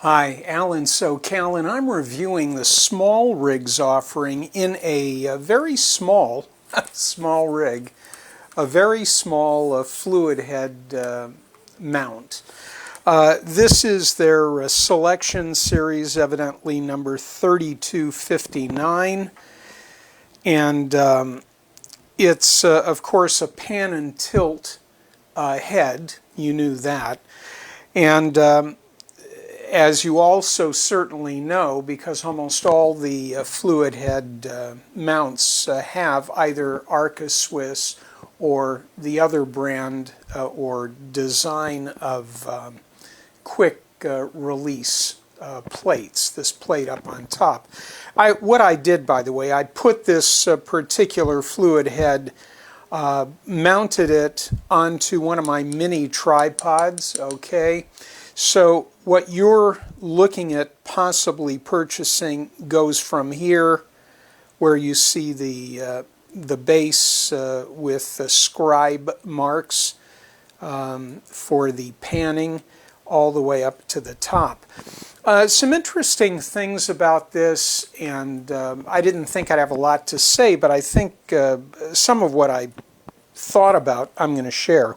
Hi, Alan SoCal, and I'm reviewing the SmallRig's offering in a very small, small rig, a very small fluid head mount. This is their selection series, evidently number 3259, and it's, of course, a pan and tilt head. You knew that. And as you also certainly know, because almost all the fluid head mounts have either Arca Swiss or the other brand or design of quick release plates, this plate up on top. What I did, by the way, I put this particular fluid head, mounted it onto one of my mini tripods, okay? So what you're looking at possibly purchasing goes from here, where you see the base with the scribe marks for the panning, all the way up to the top. Some interesting things about this, and I didn't think I'd have a lot to say, but I think some of what I thought about I'm going to share.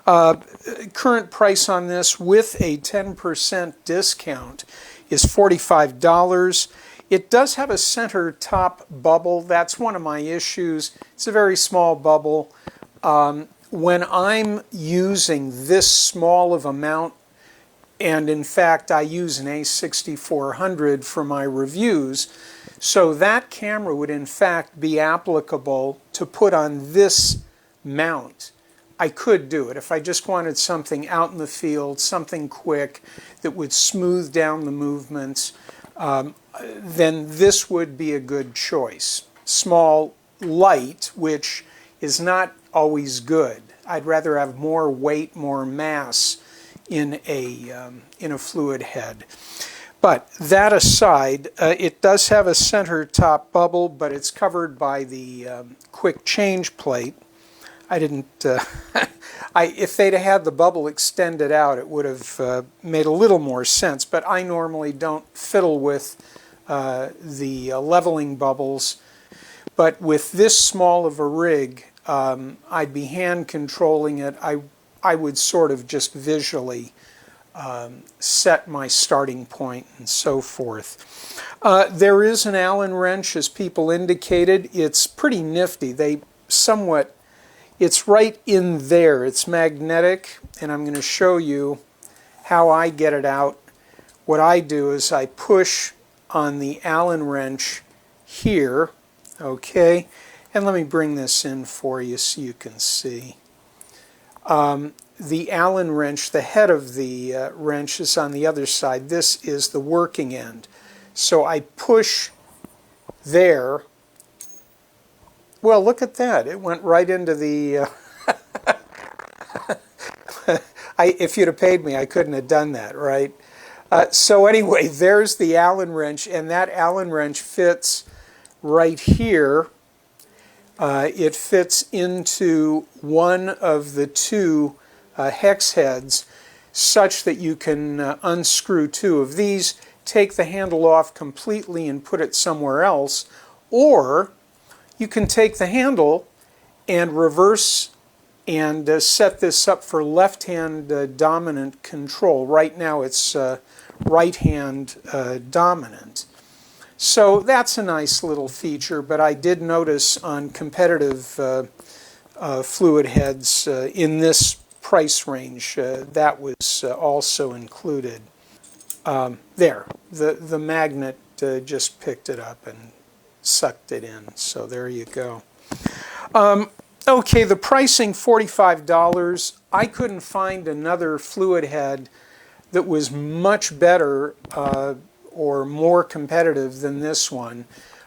Current price on this with a 10% discount is $45. It does have a center top bubble. That's one of my issues. It's a very small bubble. When I'm using this small of a mount, and in fact I use an A6400 for my reviews, so that camera would in fact be applicable to put on this mount. I could do it if I just wanted something out in the field, something quick that would smooth down the movements, then this would be a good choice. Small, light, which is not always good. I'd rather have more weight, more mass in a fluid head. But that aside, it does have a center top bubble, but it's covered by the quick change plate. I didn't, if they'd had the bubble extended out, it would have made a little more sense, but I normally don't fiddle with the leveling bubbles. But with this small of a rig, I'd be hand controlling it. I would sort of just visually set my starting point and so forth. There is an Allen wrench, as people indicated. It's pretty nifty. It's right in there. It's magnetic, and I'm going to show you how I get it out. What I do is I push on the Allen wrench here, okay? And let me bring this in for you so you can see. The Allen wrench, the head of the wrench is on the other side. This is the working end. So I push there. Well, look at that. It went right into the... if you'd have paid me, I couldn't have done that, right? So anyway, there's the Allen wrench, and that Allen wrench fits right here. It fits into one of the two hex heads such that you can unscrew two of these, take the handle off completely and put it somewhere else, or you can take the handle and reverse and set this up for left-hand dominant control. Right now it's right-hand dominant. So that's a nice little feature, but I did notice on competitive fluid heads in this price range that was also included. There, the magnet just picked it up and sucked it in, so there you go. Okay, the pricing, $45. I couldn't find another fluid head that was much better or more competitive than this one.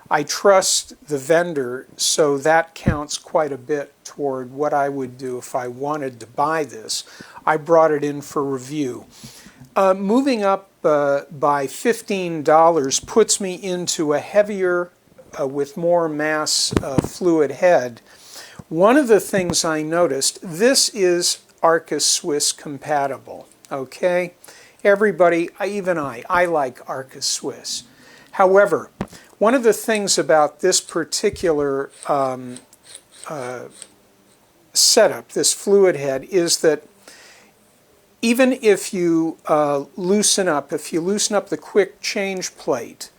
I trust the vendor, so that counts quite a bit toward what I would do if I wanted to buy this. I brought it in for review. Moving up by $15 puts me into a heavier, with more mass fluid head. One of the things I noticed, this is Arca Swiss compatible, okay? Everybody, even I like Arca Swiss. However, one of the things about this particular setup, this fluid head, is that even if you loosen up the quick change plate,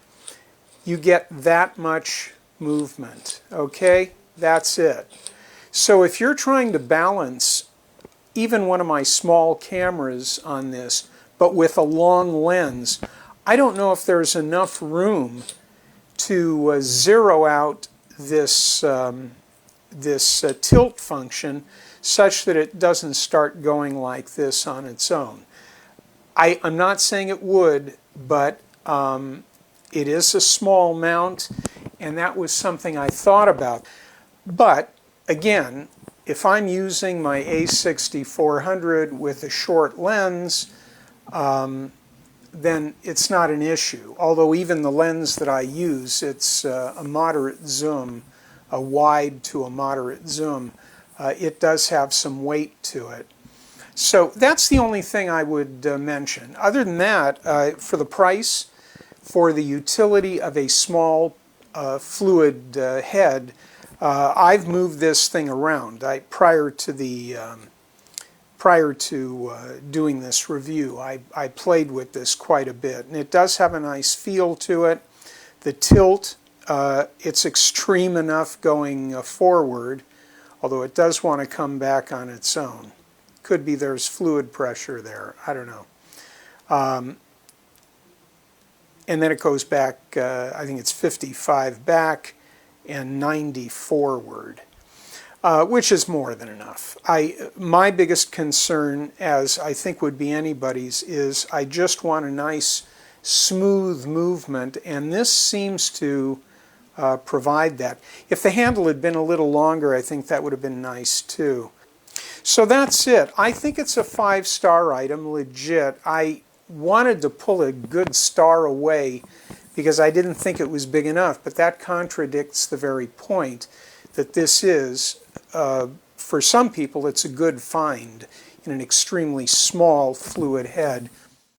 you get that much movement, okay? That's it. So if you're trying to balance even one of my small cameras on this, but with a long lens, I don't know if there's enough room to zero out this tilt function such that it doesn't start going like this on its own. I'm not saying it would, but it is a small mount, and that was something I thought about. But again, if I'm using my A6400 with a short lens, then it's not an issue. Although even the lens that I use, it's a moderate zoom, a wide to a moderate zoom. It does have some weight to it. So that's the only thing I would mention. Other than that, for the price, for the utility of a small fluid head, I've moved this thing around. Prior to doing this review, I played with this quite a bit, and it does have a nice feel to it. The tilt, it's extreme enough going forward, although it does want to come back on its own. Could be there's fluid pressure there, I don't know. And then it goes back, I think it's 55 back and 90 forward, which is more than enough. My biggest concern, as I think would be anybody's, is I just want a nice smooth movement, and this seems to provide that. If the handle had been a little longer, I think that would have been nice too. So that's it. I think it's a 5-star item, legit. I wanted to pull a good star away because I didn't think it was big enough, but that contradicts the very point that this is, for some people, it's a good find in an extremely small fluid head